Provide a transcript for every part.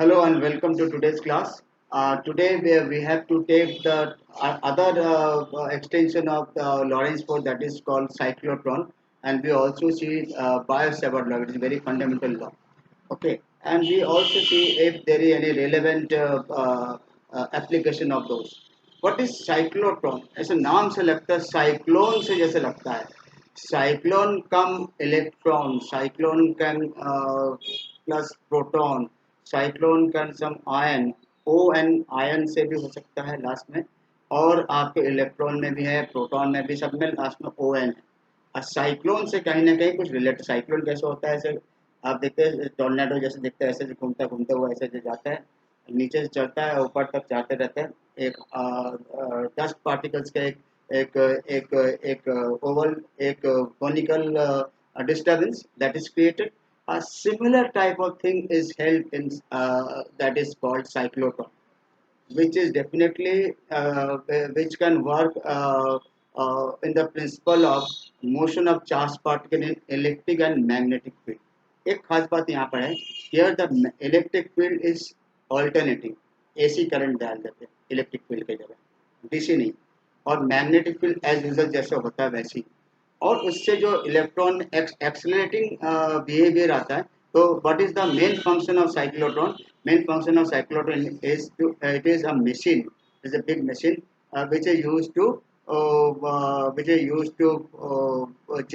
Hello and welcome to today's class. Today we have to take the other extension of the Lorentz force, that is called cyclotron, and we also see Biot-Savart law, which is a very fundamental law. Okay, and we also see if there is any relevant application of those. What is cyclotron? ऐसे नाम से लगता है cyclone से जैसे लगता है. Cyclone come electron, cyclone can plus proton, cyclone can some ion, or an ion से भी हो सकता है लास्ट में, और आपके इलेक्ट्रॉन में भी है, प्रोटॉन में भी, सब में लास्ट में ओ एन है. साइक्लोन से कहीं ना कहीं कुछ रिलेट. साइक्लोन कैसे होता है? ऐसे आप देखते हैं टोर्नेडो जैसे दिखता है, ऐसे घूमता घूमता हुआ ऐसे जाता है, नीचे से चढ़ता है, ऊपर तक जाते रहते हैं. एक डस्ट पार्टिकल्स का एक एक एक ओवल, एक conical disturbance that is created. A similar type of thing is held in that is called cyclotron, which is definitely which can work in the principle of motion of charged particle in electric and magnetic field. एक खास बात यहाँ पर है, here the electric field is alternating, AC current डाल देते हैं electric field की जगह, डीसी नहीं, और मैग्नेटिक फील्ड एज यूजल जैसे होता है वैसे ही. और उससे जो इलेक्ट्रॉन एक्सलेटिंग बिहेवियर आता है. तो what is the main function of cyclotron? Main function of cyclotron is to, it is a machine, is a big machine which is used to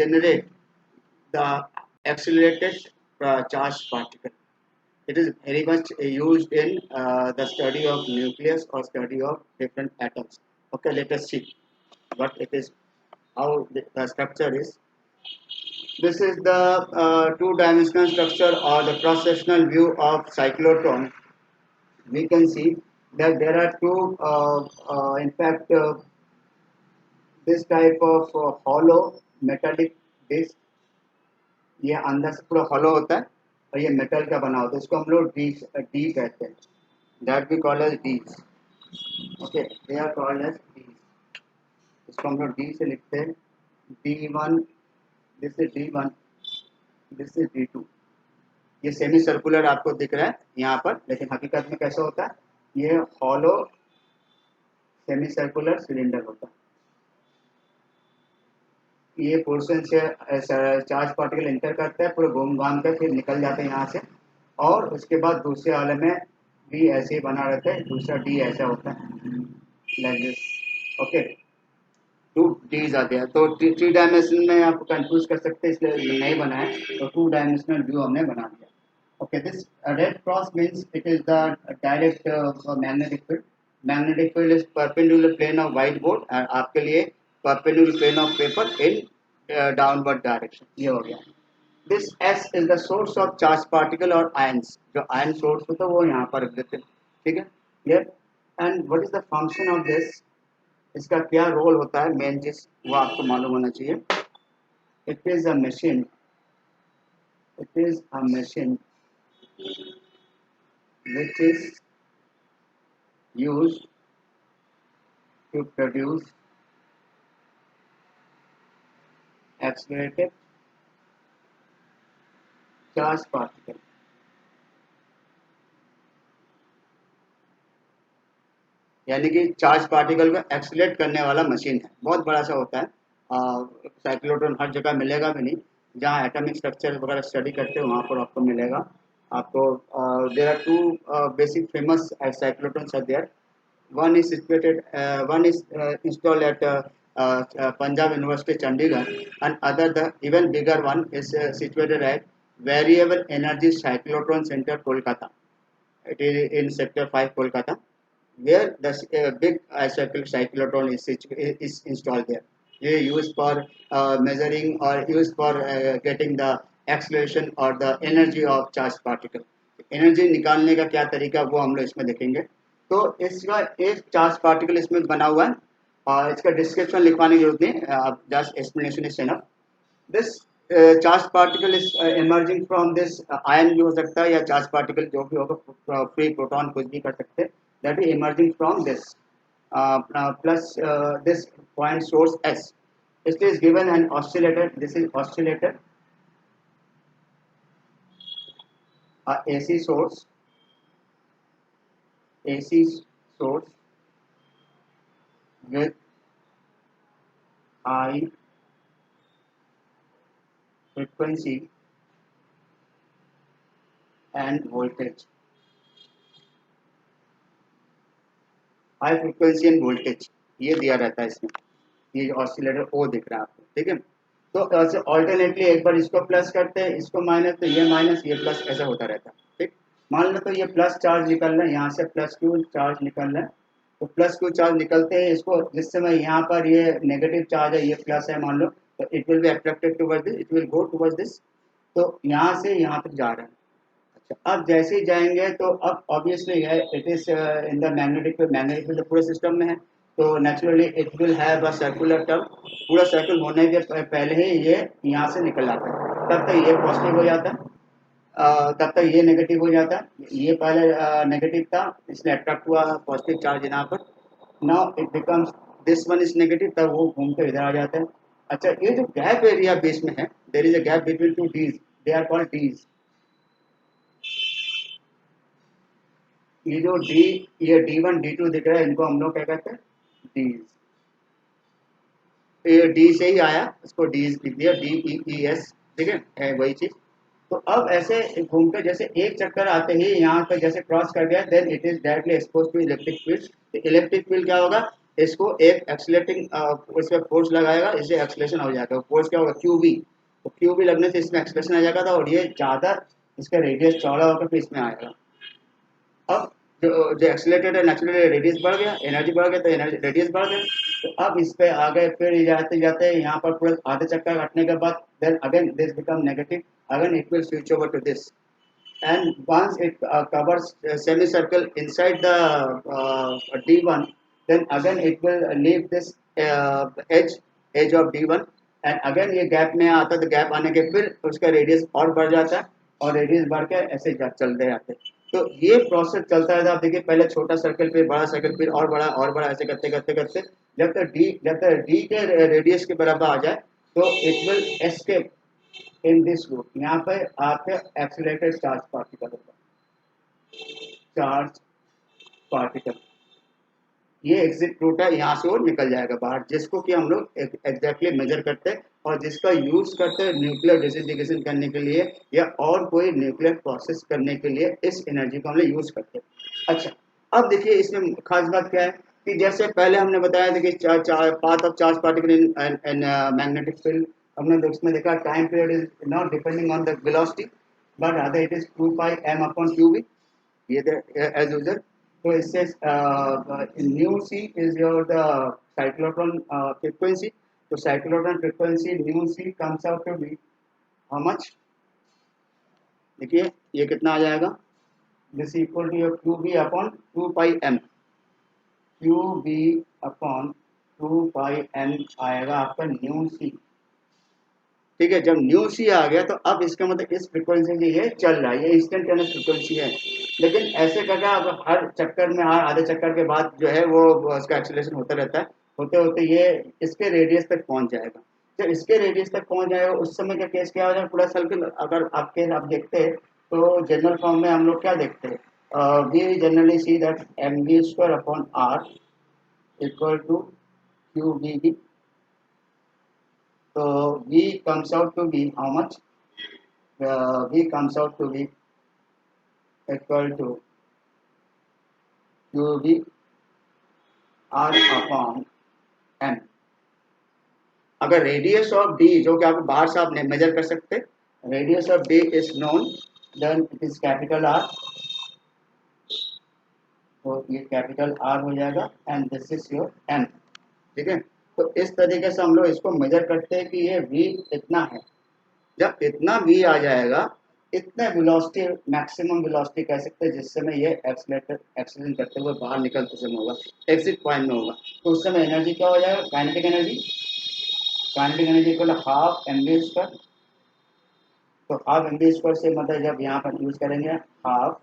generate the accelerated charged particle. It is very much used in the study of nucleus or study of different atoms. Okay, let us see what it is, how the structure is. This is the two-dimensional structure or the cross-sectional view of cyclotron. We can see that there are two, in fact, this type of hollow metallic disc. ये अंदर से पूरा hollow होता है और ये metal का बना होता है. इसको हम लोग D कहते हैं. That we call as Ds. Okay, they are called as Ds. इसको हम लोग D से लिखते हैं. D1, this is D1, this is D2. ये सेमी सर्कुलर आपको दिख रहा है यहाँ पर, लेकिन हकीकत में कैसा होता है? ये हॉलो सेमी सर्कुलर सिलेंडर होता है. ये पोर्शन से चार्ज पार्टिकल एंटर करता है, पूरे घूम घाम कर फिर निकल जाते हैं यहाँ से, और उसके बाद दूसरे वाले में डी ऐसे ही बना रहता है, दूसरा डी ऐसा होता है, लाइक दिस. ओके, टू डीज आते हैं. तो थ्री डायमेंशन में आप कंफ्यूज कर सकते हैं, इसलिए नहीं बनाया, तो टू डायमेंशनल व्यू हमने बना दिया. Okay, this red cross means it is the direct magnetic field. Magnetic field is perpendicular plane of whiteboard, and आपके लिए perpendicular plane of paper in downward direction. ये हो गया. This S is the source of charged particle or ions. जो ion source होता है वो यहाँ पर रख देते हैं. ठीक है? Clear? And what is the function of this? इसका क्या रोल होता है मेन चीज, वो आपको मालूम होना चाहिए. It is a machine. It is a machine which is used to produce accelerated charged particle. यानी कि चार्ज पार्टिकल को एक्सीलरेट करने वाला मशीन है, बहुत बड़ा सा होता है. साइक्लोट्रॉन हर जगह मिलेगा भी नहीं. जहाँ एटॉमिक स्ट्रक्चर वगैरह स्टडी करते हो वहाँ पर आपको मिलेगा. आपको there are two basic famous cyclotrons are there. One is situated, one is installed at Punjab University, Chandigarh, and other the even bigger one is situated at Variable Energy Cyclotron Center, Kolkata. It is in Sector 5, Kolkata, where the big cyclotron is installed there. They used for measuring or used for getting the acceleration or the energy of charged particle. Energy निकालने का क्या तरीका वो हम लोग इसमें देखेंगे. तो इसका एक चार्ज पार्टिकल इसमें बना हुआ है, और इसका डिस्क्रिप्शन लिखवाने की जरूरत नहीं, आप just explanation is enough. This charge particle is emerging from this ion भी हो सकता है, या चार्ज पार्टिकल जो भी होगा, फ्री प्रोटॉन कुछ भी कर सकते हैं, that is emerging from this plus this point source S. It is given an oscillator. This is oscillator, a AC source, AC source with high frequency and voltage, high frequency end voltage ये दिया रहता है इसमें, ये oscillator ओ दिख रहा है आपको, ठीक है। तो ऐसे ऑल्टरनेटली एक बार इसको प्लस करते हैं, इसको माइनस, तो ये माइनस ये प्लस, ऐसा होता रहता है, ठीक। मान लो तो ये प्लस चार्ज निकल रहा है, यहाँ से प्लस क्यू चार्ज निकल रहा है, तो प्लस क्यू चार्ज निकलते हैं, इसको जिस समय यहाँ पर ये नेगेटिव चार्ज है, ये प्लस है मान लो, तो it will be attracted towards this, it will go towards this, तो यहाँ से यहाँ तक जा रहा है। अब जैसे ही जाएंगे तो अब ऑब्वियसली है it is in the magnetic field पूरे सिस्टम में है, तो naturally it will have a circular term, पूरा सर्कल होने के पहले ही ये यहाँ से निकल आता है, तब तक ये पॉजिटिव हो जाता है, तब तक ये नेगेटिव हो जाता है, ये पहले नेगेटिव था इसलिए अट्रैक्ट हुआ पॉजिटिव चार्ज यहाँ पर, now it becomes this one is negative, तब वो घूम कर इधर आ जाता है। अच्छा, ये जो गैप एरिया बीच में है, there is a gap between two dees, they are called dees, ये जो डी, ये D1 D2 दिख रहा है, इनको हम लोग क्या कहते हैं, डीज, ये डी से ही आया, इसको डीज लिख दिया, DEES, ठीक है वही चीज। तो अब ऐसे घूमकर जैसे एक चक्कर आते ही यहाँ पर जैसे क्रॉस कर गया, then it is directly expose to electric field, electric field क्या होगा, इसको एक एक्सलेटिंग इस पर फोर्स लगाएगा, इससे एक्सलेशन हो जाएगा, फोर्स क्या होगा QV, तो QV लगने से इसमें एक्सलेशन आ जाएगा था, और ये ज़्यादा इसका रेडियस चौड़ा होकर फिर इसमें आएगा। अब जो एक्सीलरेटेड है नेचुरली रेडियस बढ़ गया, एनर्जी बढ़ गया, तो एनर्जी रेडियस बढ़ गया, तो अब इस पे आ गए, फिर जाते जाते यहाँ पर पूरे आधे चक्कर काटने के बाद then again this become negative, again it will switch over to this, and once it covers semicircle inside the D1, then again it will leave this edge of D1, and again ये gap में आता है, तो gap आने के फिर उसका radius और बढ़ जाता है, और रेडियस बढ़ के ऐसे चलते जाते हैं, तो ये प्रोसेस चलता रहता है। आप देखिए पहले छोटा सर्कल, फिर बड़ा सर्कल, फिर और बड़ा, ऐसे करते करते करते जब तक डी के रेडियस के बराबर आ जाए, तो it will escape in this group, यहाँ पे आपके एक्सीलरेटेड चार्ज पार्टिकल होगा, चार्ज पार्टिकल, ये एग्जिट रूट है, यहाँ से वो निकल जाएगा बाहर, जिसको कि हम लोग एग्जैक्टली मेजर करते हैं, और जिसका यूज करते हैं न्यूक्लियर डिसइंटीग्रेशन करने के लिए, या और कोई न्यूक्लियर प्रोसेस करने के लिए, इस एनर्जी को हम लोग यूज करते हैं। अच्छा, अब देखिए इसमें खास बात क्या है, कि जैसे पहले हमने बताया था कि path of charge particle in magnetic field, हमने उसमें देखा time period is not depending on the velocity, but rather it is 2πm/qv, ये एज यूजर। तो इससे nu c is your the cyclotron frequency, तो cyclotron frequency nu c comes out to be how much, देखिए ये कितना आ जाएगा, this equal to your QB/2πm, QB/2πm आएगा आपका न्यू सी, ठीक है। जब न्यू सी आ गया, तो अब इसका मतलब इस फ्रीक्वेंसी से ये चल रहा है, ये इंस्टेंटेनियस फ्रीक्वेंसी है, लेकिन ऐसे करके अब हर चक्कर में, हर आधे चक्कर के बाद जो है वो उसका एक्सीलरेशन होता रहता है, होते होते ये इसके रेडियस तक पहुंच जाएगा, जब इसके रेडियस तक पहुंच जाएगा, उस समय का केस क्या हो जाएगा, पूरा सर्कल, अगर आप देखते हैं तो जनरल फॉर्म में हम लोग क्या देखते हैं, we generally see that mv²/r equal to QB, so V comes out to be how much? V comes out to be equal to QB R/m। अगर रेडियस ऑफ D, जो कि आप बाहर से आप मेजर कर सकते हैं, radius of D is known, then it is capital R, तो ये कैपिटल R हो जाएगा, and this is your M, ठीक है। तो इस तरीके से हम लोग इसको मेजर करते हैं कि ये V इतना है, जब इतना V आ जाएगा, इतने वेलोसिटी, मैक्सिमम वेलोसिटी कह सकते हैं, जिस समय ये एक्सीलरेट करते हुए बाहर निकलते समय होगा, एग्जिट पॉइंट में होगा, तो उस समय एनर्जी क्या हो जाएगा, kinetic energy equal half mv², तो हाफ mv² से मतलब जब यहाँ पर यूज करेंगे हाफ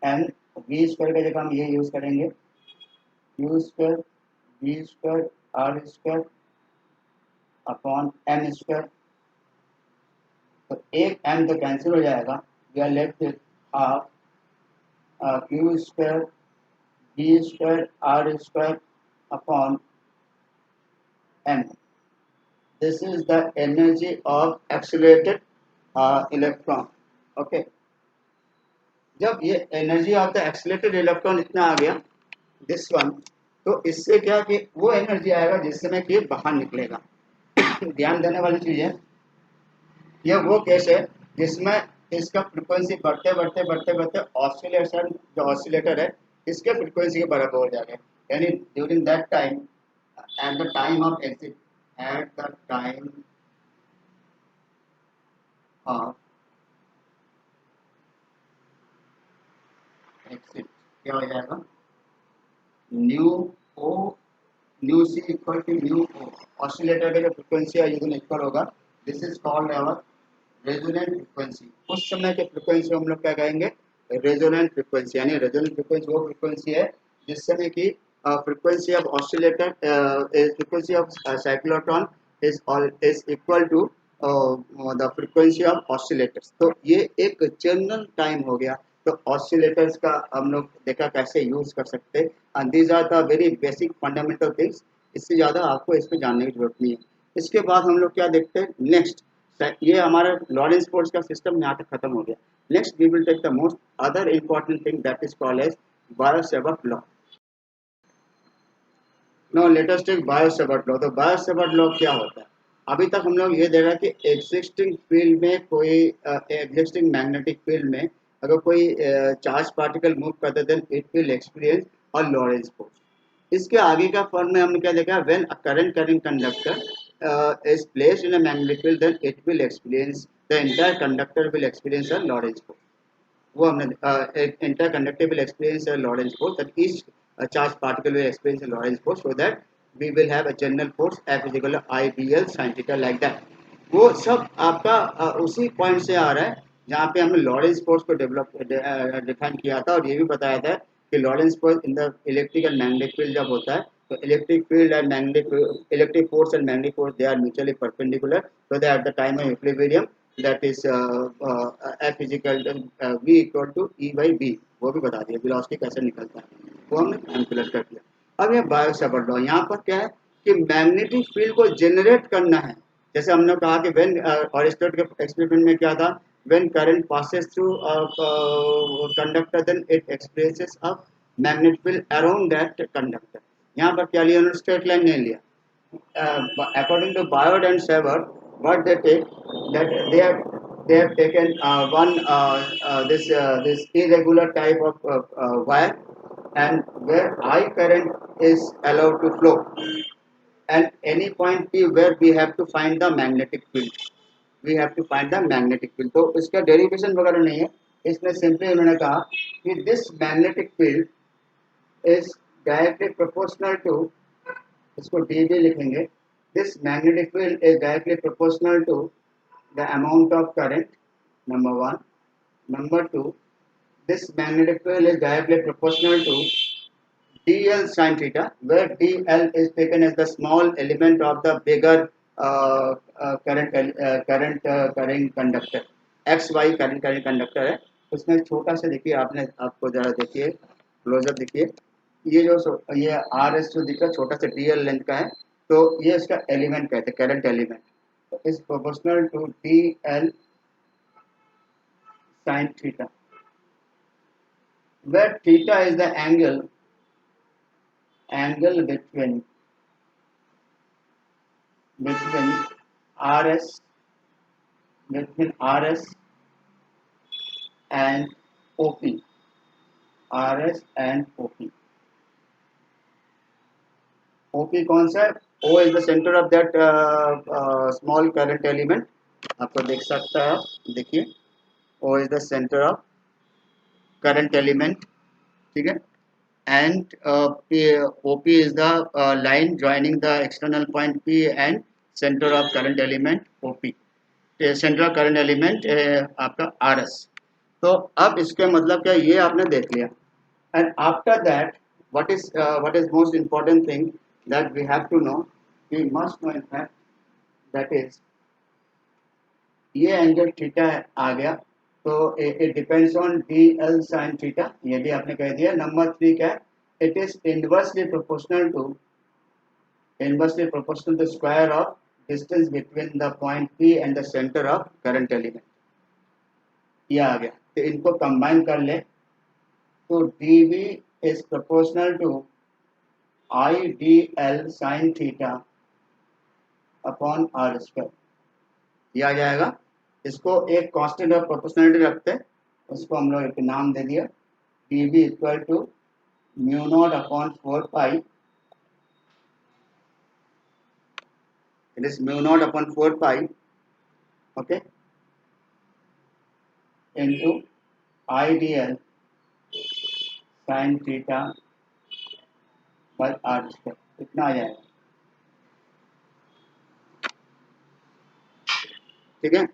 m v² की जगह हम ये यूज करेंगे u² v² r² upon m², तो एक m तो कैंसिल हो जाएगा, we are left with half Q square B square R square upon M. This is the energy of accelerated electron. Okay. जब ये energy of the accelerated electron इतना आ गया this one, तो इससे क्या कि वो एनर्जी आएगा जिस समय कि ये बाहर निकलेगा। ध्यान देने वाली चीज है, यह वो केस है जिसमें इसका फ्रीक्वेंसी बढ़ते बढ़ते बढ़ते बढ़ते ऑसिलेशन जो ऑसिलेटर है इसके फ्रीक्वेंसी के बराबर हो जाएगा, यानी during that time at the time of exit at the time of exit क्या हो जाएगा, nu O nu C equal to nu O, oscillator का जो फ्रीक्वेंसी है ये दोनों इक्वल होगा। This is called our resonant frequency. उस समय के फ्रीक्वेंसी हम लोग क्या कहेंगे, रेजोनेंट फ्रीक्वेंसी, यानी रेजोनेंट फ्रीक्वेंसी वो फ्रीक्वेंसी है जिस समय की frequency of oscillator frequency of cyclotron is equal to the frequency of oscillators. तो ये एक जनरल टाइम हो गया। तो ऑसिलेटर्स का हम लोग देखा कैसे यूज कर सकते हैं, and these are the very basic fundamental things. इससे ज़्यादा आपको इस पर जानने की जरूरत नहीं है। इसके बाद हम लोग क्या देखते हैं नेक्स्ट, ये हमारा लॉरेंस फोर्स का सिस्टम यहाँ तक खत्म हो गया। Next we will take the most other important thing that is called as Biot Savart law. No let us take Biot Savart law. तो बायो-सेवर्ट लॉ क्या होता है, अभी तक हम लोग ये देखा कि एग्जिस्टिंग फील्ड में कोई एग्जिस्टिंग मैग्नेटिक फील्ड में अगर कोई चार्ज पार्टिकल मूव करते then it will experience a Lorentz force. इसके आगे का फॉर्म में हमने क्या देखा, when a current carrying conductor is placed in a magnetic field then it will experience, the entire conductor will experience a Lorentz force। वो हमने entire conductor will experience a Lorentz force, that each charged particle will experience a Lorentz force, so that we will have a general force F is equal to IBL sin theta like that। वो सब आपका उसी point से आ रहा है जहाँ पे हमने लॉरेंस फोर्स को डेवलप डिफाइन किया था, और ये भी बताया था कि Lorentz force in the electric and magnetic field जब होता है तो electric field and magnetic electric force and magnetic force they are mutually perpendicular, so that at the time of equilibrium that is F is equal to V equal to E by B, वो भी बता दिया velocity कैसे निकलता है, वो हमने calculate कर दिया। अब ये बायो-सेवर्ट लॉ यहाँ पर क्या है कि मैग्नेटिक फील्ड को जनरेट करना है। जैसे हमने कहा कि व्हेन अरिस्टोटल के एक्सपेरिमेंट में क्या था, when current passes through conductor then it expresses a magnetic field around that conductor. यहाँ पर क्या लिया उन्होंने, स्ट्रेट लाइन नहीं लिया। According to Bayard and Savart, what they take, that they have taken this irregular type of wire, and where I current is allowed to flow, and any point P where we have to find the magnetic field, we have to find the magnetic field। तो इसका derivation वगैरह नहीं है, इसमें simply उन्होंने कहा कि this magnetic field is directly proportional to, इसको dB लिखेंगे, this magnetic field is directly proportional to the amount of current, number one। Number two, this magnetic field is directly proportional to dl sin theta, where dl is taken as the small element of the bigger current conductor। xy current conductor है, उसमें छोटा सा देखिए, आपने आपको जरा देखिए close up देखिए, ये जो ये आर एस जो दिख रहा है छोटा सा डी एल लेंथ का है, तो ये इसका एलिमेंट कहते हैं, करंट एलिमेंट। तो is proportional to D L sine theta, where theta is the angle between RS between RS and OP, RS and OP। OP कौन सा है, O is the center of that small current element, आपको देख सकता है, देखिए O is the center of current element, ठीक है, and OP is the line joining the external point P and center of current element OP, central current element आपका RS। तो अब इसके मतलब क्या, ये आपने देख लिया, and after that what is most important thing that we have to know, we must know in fact, that is ये एंगल थीटा आ गया, तो it depends on D L sine theta, ये भी आपने कह दिया। नंबर 3 क्या है, it is inversely proportional to square of distance between the point P and the centre of current element. ये आ गया, तो इनको कंबाइन कर ले तो D V is proportional to I D L sine theta upon R square, ये आ जाएगा। इसको एक कांस्टेंट ऑफ प्रोपोर्शनलिटी रखते हैं, उसको हम लोग एक नाम दे दिया, D V equal to mu naught upon 4 pi, it is mu naught upon 4 pi, okay, into I D L sine theta by R square, इतना आ जाएगा। ठीक है,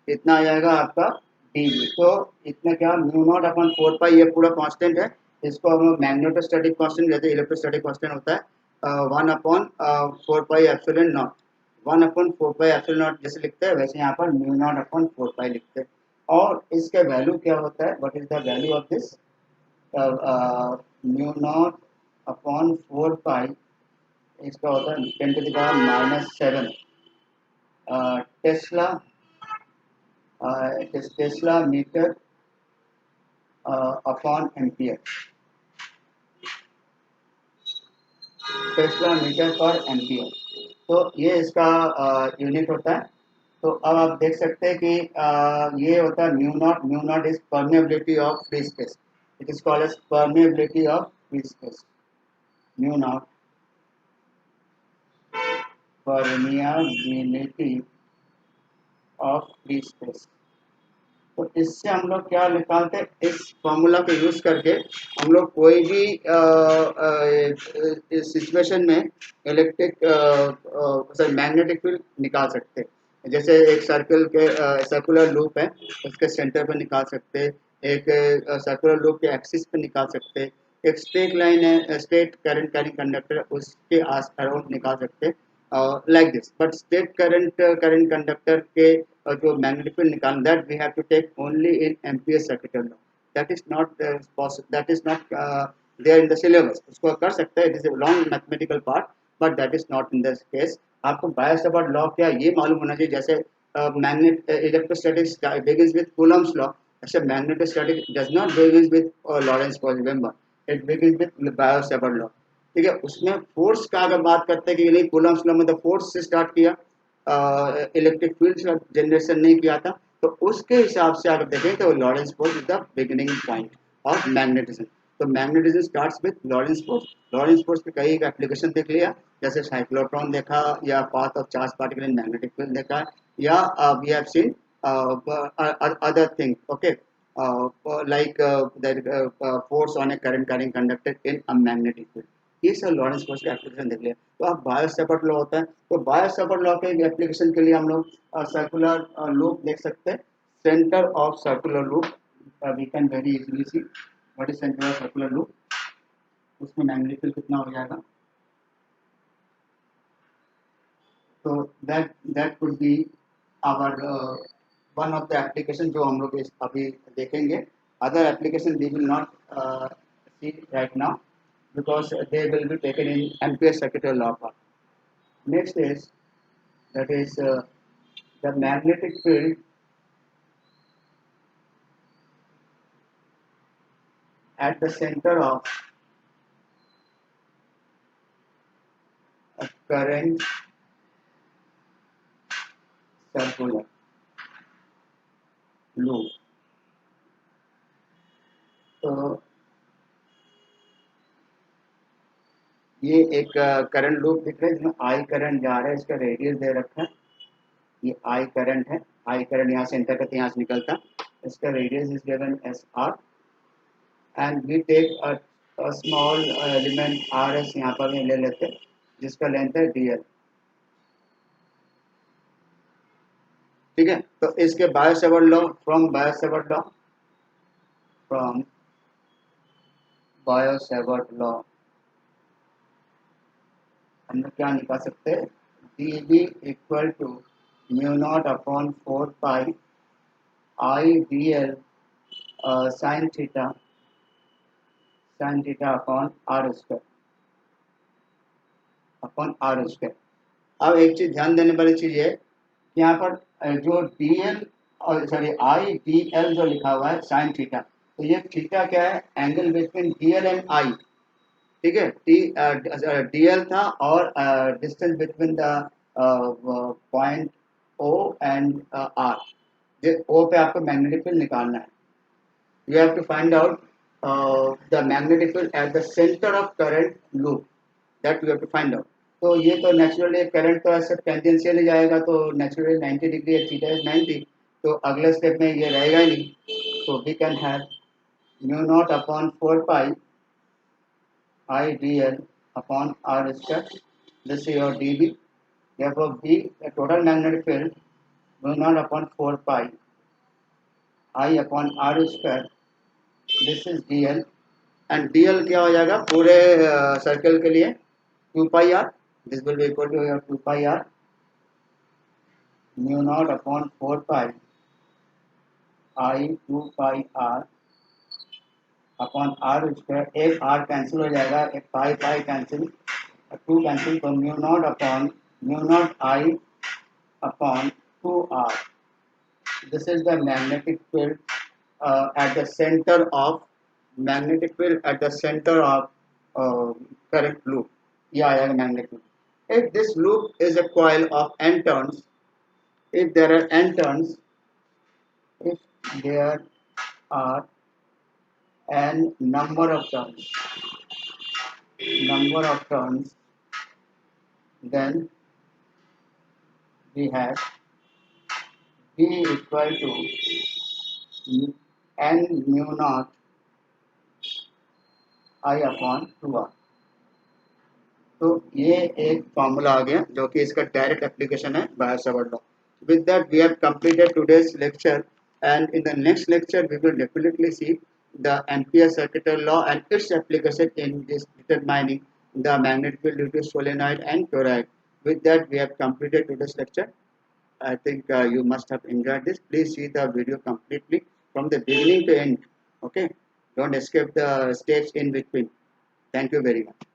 इतना आ जाएगा आपका डी वी। तो इतना क्या, म्यू नॉट अपॉन 4 पाई, ये पूरा कांस्टेंट है। इसको हम मैग्नेटोस्टैटिक कांस्टेंट जैसे इलेक्ट्रोस्टैटिक कांस्टेंट होता है 1/4 pi epsilon not, 1/4 pi epsilon not जैसे लिखते हैं वैसे यहाँ पर म्यू नॉट अपॉन 4 पाई लिखते हैं। और इसका वैल्यू क्या होता है, what is the value of this, mu naught upon 4 pi, इसका होता है 10⁻⁻7 tesla, it is Tesla meter upon ampere, tesla metre पर एम्पियर। तो ये इसका यूनिट होता है। तो अब आप देख सकते हैं कि ये होता है mu naught is permeability of free space, it is called as permeability of free space, mu naught permeability of free space. तो इससे हम लोग क्या निकालते हैं, इस फॉर्मूला को यूज करके हम लोग कोई भी इस सिचुएशन में इलेक्ट्रिक मैग्नेटिक फील्ड निकाल सकते हैं। जैसे एक सर्कल के सर्कुलर लूप है, उसके सेंटर पर निकाल सकते हैं, एक सर्कुलर लूप के एक्सिस पर निकाल सकते हैं, एक स्ट्रेट लाइन है, स्ट्रेट करंट कैरिंग कंडक्टर, उसके आस अराउंड निकाल सकते हैं like this, but state current conductor के जो magnetic field निकालना, that we have to take only in ampere circular law, that is not possible, that is not there in the syllabus। उसको कर सकते हैं, it is a long mathematical part but that is not in this case। आपको Biot-Savart law क्या ये मालूम होना चाहिए, जैसे magnet electrostatics begins with Coulomb's law, ऐसे magnetostatic does not begins with Lorentz force, remember it begins with Biot Savart law. ठीक है, उसमें फोर्स का अगर बात करते हैं कि नहीं, कूलम्स लॉ में तो फोर्स से स्टार्ट किया, इलेक्ट्रिक फील्ड का जनरेशन नहीं किया था। तो उसके हिसाब से अगर देखें तो Lorentz force is the beginning point of magnetism. तो magnetism starts with Lorentz force. Lorentz force के कई एप्लीकेशन देख लिया, जैसे साइक्लोट्रॉन देखा, या path of charge particle in magnetic field देखा, या we have seen other things, okay, like the force on a current carrying conductor in a magnetic field। ये सब लॉरेंस फोर्स के एप्लीकेशन देख लिया। तो अब बायोसावर्ट लॉ होता है, तो बायोसावर्ट लॉ के एप्लीकेशन के लिए हम लोग सर्कुलर लूप देख सकते हैं। Centre of circular loop we can very easily see what is centre of circular loop, उसमें मैग्नेटिक फील्ड कितना हो जाएगा। तो that could be our one of the application जो हम लोग अभी देखेंगे। Other application we will not see right now because they will be taken in ampere circular law part। Next is that is the magnetic field at the center of a current circular loop। तो ये एक current loop दिख रहा है जिसमें I current जा रहा है, इसका रेडियस दे रखा है, ये आई करंट है, आई करंट यहाँ से एंटर करते यहाँ से निकलता, इसका radius is given S R and we take a small element R S यहाँ पर ले लेते हैं जिसका लेंथ है डी एल। ठीक है, तो इसके Biot Savart law, from Biot Savart law हम लोग क्या निकाल सकते हैं, D B equal to mu naught upon 4 pi I dl sin theta upon R square. अब एक चीज ध्यान देने वाली चीज है, यहाँ पर जो डी एल और सॉरी आई डी एल जो लिखा हुआ है साइन थीटा, तो ये थीटा क्या है, angle between D L and I. ठीक है, डी एल था और distance between the point O and R. O पे आपको मैग्नेटिक फील्ड निकालना है। You have to find out the magnetic field at the center of current loop, that you have to find out। तो ये तो नेचुरली करंट तो ऐसे tangential ही जाएगा, तो नेचुरली 90 डिग्री है, थीटा इज 90, तो अगले स्टेप में ये रहेगा ही नहीं। तो we can have mu naught upon 4 pi I D L upon R square, this is your D B. therefore B, the total magnetic field, mu naught upon 4 pi I upon R square, this is D L. And D L क्या हो जाएगा पूरे circle के लिए, 2 pi R, this will be equal to your 2 pi R mu naught upon 4 pi I 2 pi R upon R square. एक R cancel हो जाएगा, एक पाई पाई कैंसिल, 2 कैंसिल, तो mu naught I upon 2 R. This is the magnetic field at the center of current loop। ये आएगा magnetic field. If this loop is a coil of n turns, if there are n turns, if there are n number of turns, then we have B equal to n mu naught I upon 2r। तो ये एक formula आ गया जो कि इसका direct application है Biot Savart law. With that we have completed today's lecture, and in the next lecture we will definitely see the Ampere circuital law and its application in this determining the magnetic field due to solenoid and toroid. With that we have completed today's lecture। I think you must have enjoyed this। Please see the video completely from the beginning to end, okay? Don't escape the steps in between। Thank you very much।